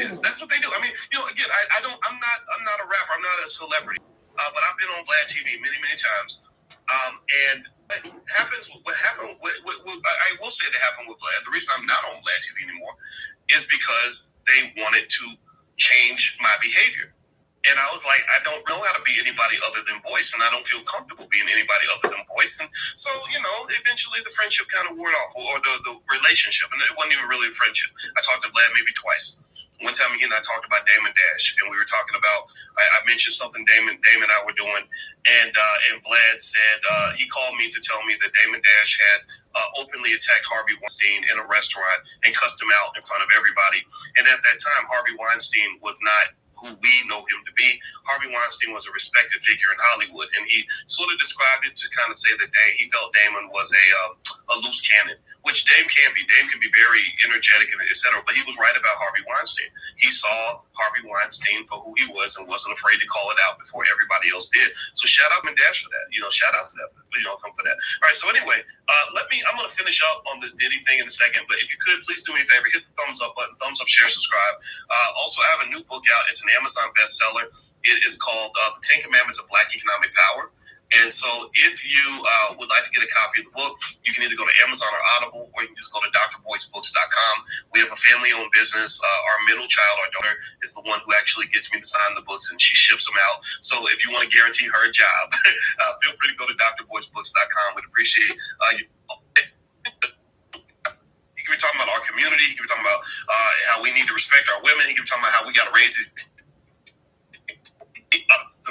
is. That's what they do. I mean, again, I'm not a rapper. I'm not a celebrity. But I've been on Vlad TV many, many times. And what happened, I will say that happened with Vlad. The reason I'm not on Vlad TV anymore is because they wanted to change my behavior. And I was like, I don't know how to be anybody other than Boyce, and I don't feel comfortable being anybody other than Boyce. And so, eventually the friendship kind of wore off, or the relationship, and it wasn't even really a friendship. I talked to Vlad maybe twice. One time he and I talked about Damon Dash, and we were talking about, I mentioned something Damon and I were doing, and Vlad said, he called me to tell me that Damon Dash had openly attacked Harvey Weinstein in a restaurant and cussed him out in front of everybody. And at that time, Harvey Weinstein was not who we know him to be. Harvey Weinstein was a respected figure in Hollywood, and he sort of described it to kind of say that he felt Damon was a loose cannon, which Dame can be. Dame can be very energetic and et cetera, but he was right about Harvey Weinstein. He saw Harvey Weinstein for who he was and wasn't afraid to call it out before everybody else did. So shout out to Dash for that. Shout out to that. Come for that. All right. So anyway, I'm going to finish up on this Diddy thing in a second, but if you could, please do me a favor, hit the thumbs up button, thumbs up, share, subscribe. Also, I have a new book out. It's an Amazon bestseller. It is called The 10 Commandments of Black Economic Power. And so if you would like to get a copy of the book, you can either go to Amazon or Audible, or you can just go to drboycebooks.com. We have a family-owned business. Our middle child, our daughter, is the one who actually gets me to sign the books, and she ships them out. So if you want to guarantee her a job, feel free to go to drboycebooks.com. We'd appreciate you. He could be talking about our community. He could be talking about how we need to respect our women. He could be talking about how we got to raise these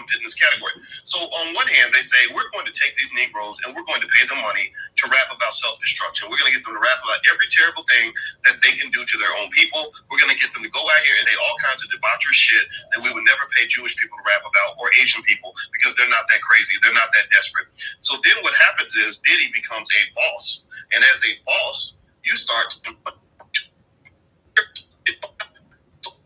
fitness category. So on one hand, they say we're going to take these Negroes and we're going to pay them money to rap about self-destruction. We're going to get them to rap about every terrible thing that they can do to their own people. We're going to get them to go out here and say all kinds of debaucherous shit that we would never pay Jewish people to rap about, or Asian people, because they're not that crazy. They're not that desperate. So then what happens is Diddy becomes a boss. And as a boss, you start to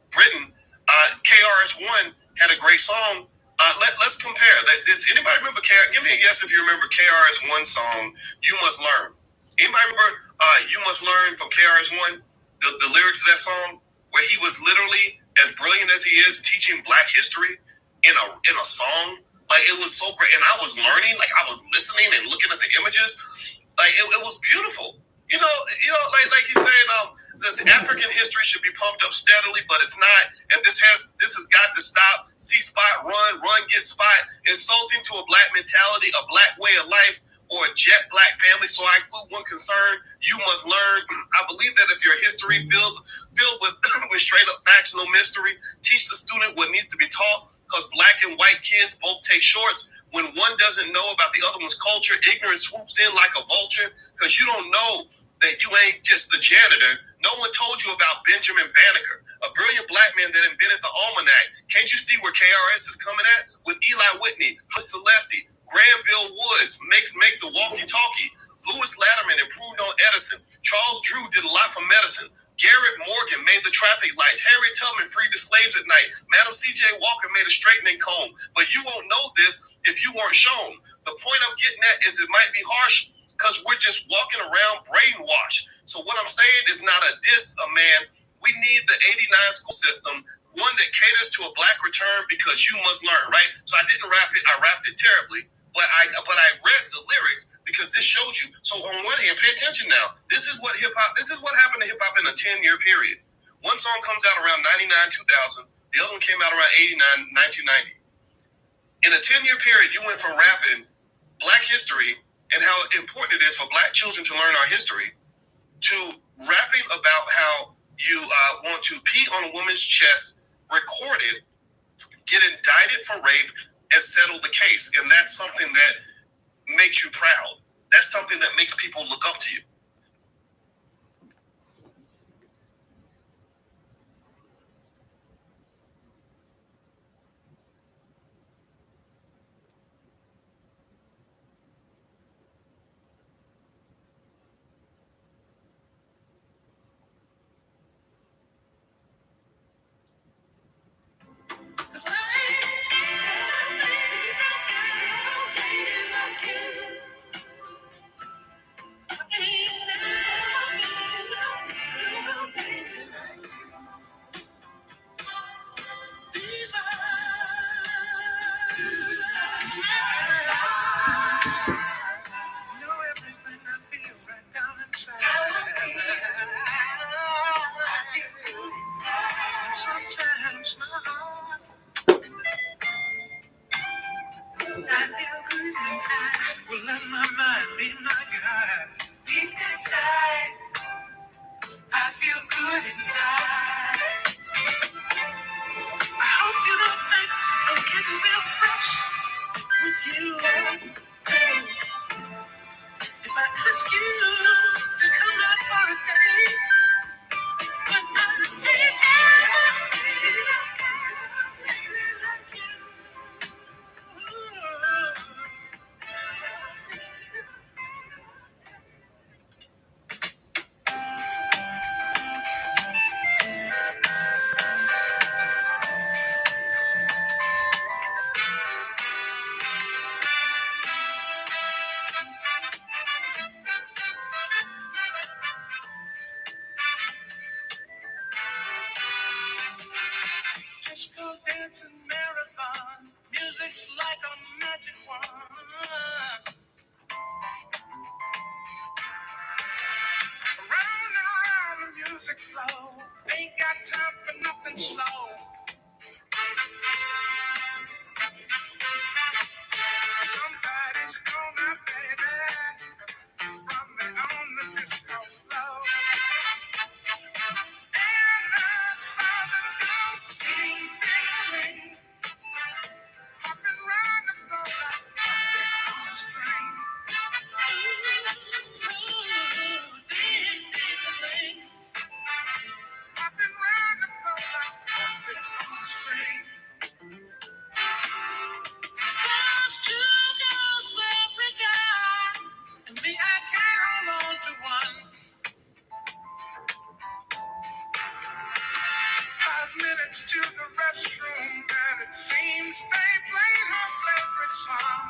Britain, KRS-One had a great song. Let's compare. Does anybody remember Give me a yes if you remember KRS-One song, You Must Learn. Anybody remember You Must Learn from KRS-One? The lyrics of that song, where he was literally, as brilliant as he is, teaching Black history in a song. Like, it was so great. And I was learning, like I was listening and looking at the images. Like, it was beautiful. Like he's saying, this African history should be pumped up steadily, but it's not. And this has got to stop. See spot, run, get spot. Insulting to a Black mentality, a Black way of life, or a jet Black family. So I include one concern: you must learn. I believe that if your history filled with with straight up facts, no mystery, teach the student what needs to be taught. Because Black and white kids both take shorts. When one doesn't know about the other one's culture, ignorance swoops in like a vulture. Because you don't know that you ain't just the janitor. No one told you about Benjamin Banneker, a brilliant Black man that invented the almanac. Can't you see where KRS is coming at? With Eli Whitney, Celeste, Granville Woods, make the walkie-talkie. Lewis Latterman improved on Edison. Charles Drew did a lot for medicine. Garrett Morgan made the traffic lights. Harriet Tubman freed the slaves at night. Madam C.J. Walker made a straightening comb. But you won't know this if you weren't shown. The point I'm getting at is it might be harsh because we're just walking around brainwashed. So what I'm saying is not a diss a man. We need the 89 school system, one that caters to a Black return, because you must learn, right? So I didn't rap it. I rapped it terribly, but I read the lyrics because this shows you. So on one hand, pay attention now. This is what happened to hip hop in a 10-year period. One song comes out around 99, 2000. The other one came out around 89, 1990. In a 10-year period, you went from rapping Black history and how important it is for Black children to learn our history, to rapping about how you want to pee on a woman's chest, record it, get indicted for rape, and settle the case. And that's something that makes you proud. That's something that makes people look up to you. I feel good inside. Well, let my mind be my guide. Deep inside, I feel good inside. I hope you don't think I'm getting real fresh with you. If I ask you to come out for a day, but I disco dancing marathon, music's like a magic wand. Round and round the music flow, ain't got time for nothing slow. Somebody's gonna, baby, run me on the disco floor. And I saw them go, ding, ding, ding, hopping round the floor like puppets on a string. Ding, ding, ding, hopping round the floor like puppets on a string. There's two girls for every guy, and me, I can't hold on to one. 5 minutes to the restroom, and it seems they played her favorite song.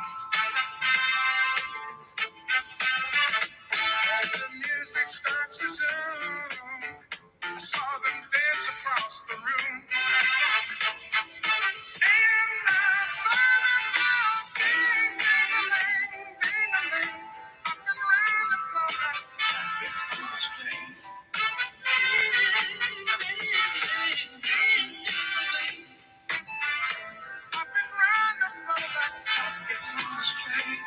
As the music starts to zoom, I saw them dance across the room. And I saw them go ding, ding-a-ling, ding-a-ling, up and round the floor like puppets on a string. Ding, ding, ding-a-ling, up and round the floor like puppets on a string.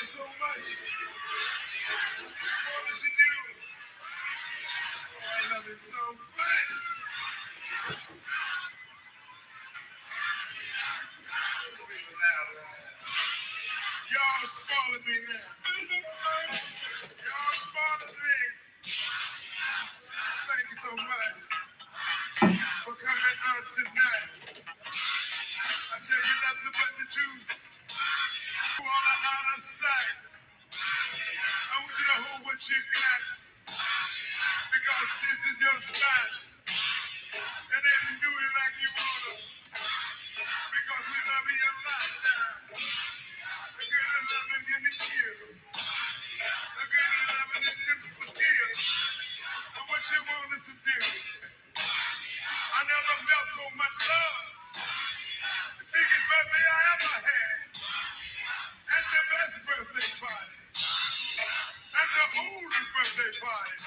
So much. What does she do? I love it so much. tonight. I tell you nothing but the truth. You all are out of sight. I want you to hold what you got because this is your spot. And then do it like you wanna because we love you a lot now. A good loving give me chills. A good loving and this was skills. And what you want is to do. I never felt so much love. The biggest birthday I ever had. And the best birthday party. And the oldest birthday party.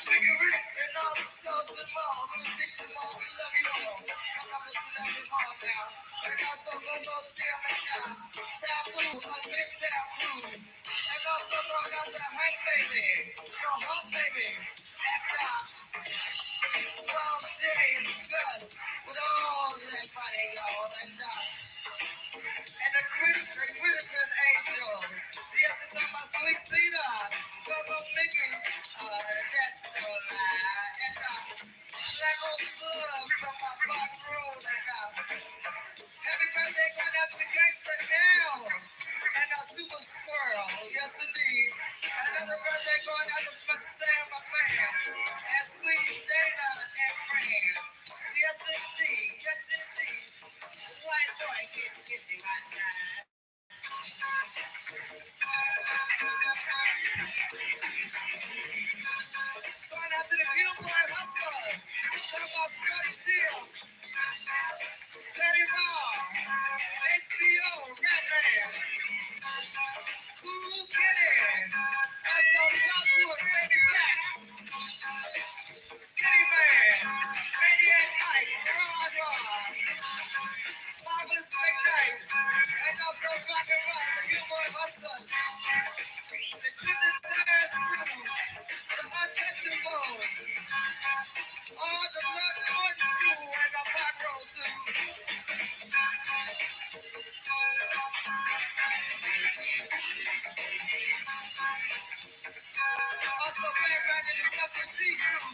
And also tomorrow, we're gonna teach them all. We love you all. I'm gonna love you all now. And also go see them now. Taboo, a big taboo. And also brought out the hype baby. The hot baby. And Strong James Gus. With all that money, y'all. And the Critical Angels. Yes, it's on my sweet Cedar. Go Mickey. That's no lie. And Black Oak Blood from my back road. Happy birthday going out to Gangsta L. And Super Squirrel. Yes, indeed. Another birthday going out to my Sam, my fan. And Sweet Dana and friends. Yes, indeed. Yes, indeed. White boy getting kissy one time. Going out to the Billboard Hustlers. Talk about Shorty Till. Betty Ball. HBO. Ratman. Cool Kitty. S.O. Lockwood. Baby Black. Skinny Man. Maniac Mike. Ron. Marvelous McKnight. And also Rock and Rock. The Billboard Hustlers. The Clifton Tires Crew. The Untouchables. All the Blood Gordon Crew and the Back Row too. Also back in the Separate T Crew.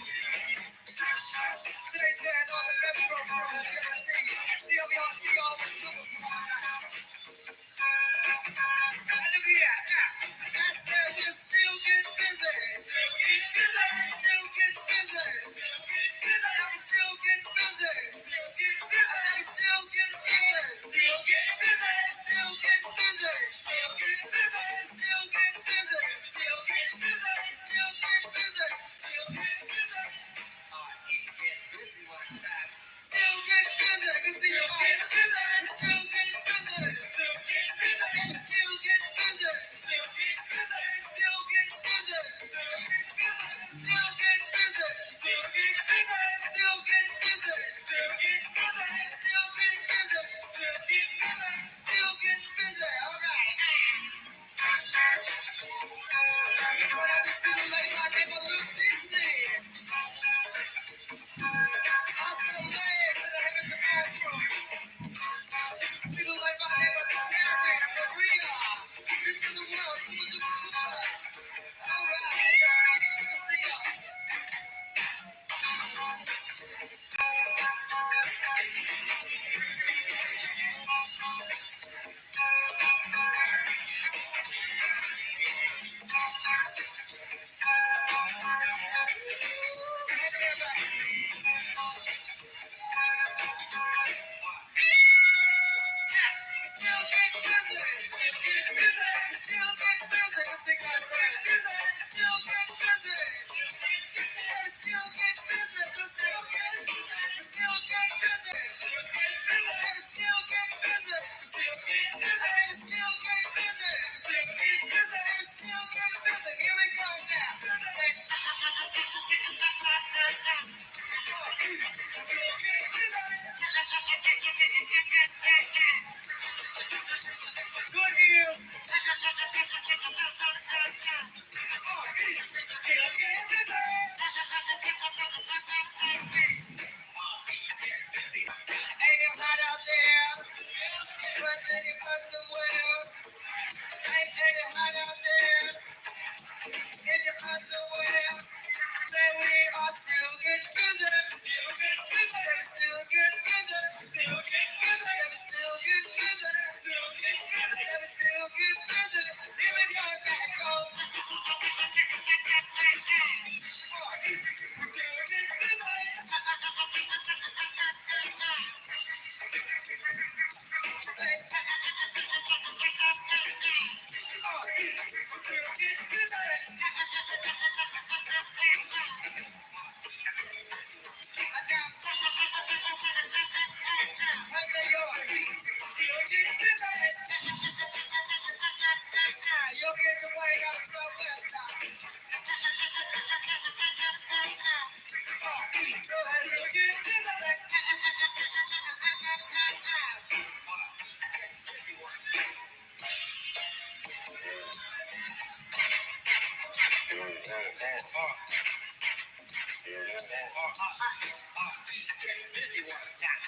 JJ and all the Metro Crew. Yes indeed. See all the super tomorrow night. And look at that. Now, I said we're still getting busy. Still getting busy. And I'm still getting busy. I said we're still getting busy. Still getting busy. Still getting busy. Still getting busy. Still getting busy. Still getting busy. Still getting busy. Still getting busy. Busy one.